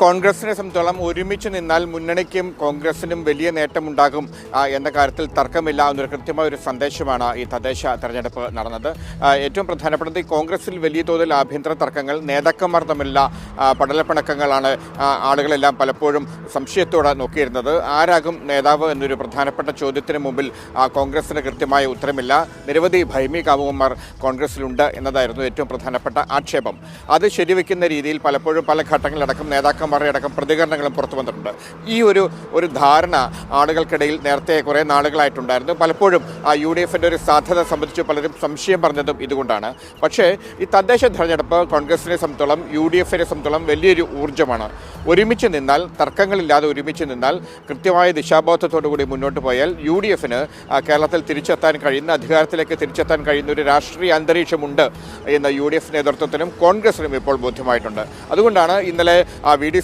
കോൺഗ്രസിനെ സംബന്ധിച്ചോളം ഒരുമിച്ച് നിന്നാൽ മുന്നണിക്കും കോൺഗ്രസിനും വലിയ നേട്ടമുണ്ടാകും എന്ന കാര്യത്തിൽ തർക്കമില്ല എന്നൊരു കൃത്യമായ ഒരു സന്ദേശമാണ് ഈ തദ്ദേശ തെരഞ്ഞെടുപ്പ് നടന്നത്. ഏറ്റവും പ്രധാനപ്പെട്ടത് ഈ കോൺഗ്രസിൽ വലിയ തോതിൽ ആഭ്യന്തര തർക്കങ്ങൾ, നേതാക്കന്മാർ തമ്മിലുള്ള പടലപ്പിണക്കങ്ങളാണ് ആളുകളെല്ലാം പലപ്പോഴും സംശയത്തോടെ നോക്കിയിരുന്നത്. ആരാകും നേതാവ് എന്നൊരു പ്രധാനപ്പെട്ട ചോദ്യത്തിന് മുമ്പിൽ കോൺഗ്രസിന് കൃത്യമായ ഉത്തരമില്ല. നിരവധി ഭൈമി കാമുകന്മാർ കോൺഗ്രസിലുണ്ട് എന്നതായിരുന്നു ഏറ്റവും പ്രധാനപ്പെട്ട ആക്ഷേപം. അത് ശരിവെക്കുന്ന രീതിയിൽ പലപ്പോഴും പല ഘട്ടങ്ങളിലടക്കം നേതാക്കന്മാരുടെ അടക്കം പ്രതികരണങ്ങളും പുറത്തു വന്നിട്ടുണ്ട്. ഈ ഒരു ധാരണ ആളുകൾക്കിടയിൽ നേരത്തെ കുറേ നാളുകളായിട്ടുണ്ടായിരുന്നു. പലപ്പോഴും UDFിൻ്റെ ഒരു സാധ്യത സംബന്ധിച്ച് പലരും സംശയം പറഞ്ഞതും ഇതുകൊണ്ടാണ്. പക്ഷേ ഈ തദ്ദേശ തെരഞ്ഞെടുപ്പ് കോൺഗ്രസിനെ സംബന്ധിച്ചോളം UDFിനെ സംബന്ധിച്ചോളം വലിയൊരു ഊർജ്ജമാണ്. ഒരുമിച്ച് നിന്നാൽ, തർക്കങ്ങളില്ലാതെ ഒരുമിച്ച് നിന്നാൽ, കൃത്യമായ ദിശാബോധത്തോടു കൂടി മുന്നോട്ട് പോയാൽ UDFിന് കേരളത്തിൽ തിരിച്ചെത്താൻ കഴിയുന്ന, അധികാരത്തിലേക്ക് തിരിച്ചെത്താൻ കഴിയുന്ന ഒരു രാഷ്ട്രീയ അന്തരീക്ഷമുണ്ട് എന്ന് UDF നേതൃത്വത്തിനും കോൺഗ്രസിനും ഇപ്പോൾ ബോധ്യമായിട്ടുണ്ട്. അതുകൊണ്ടാണ് ഇന്നലെ VD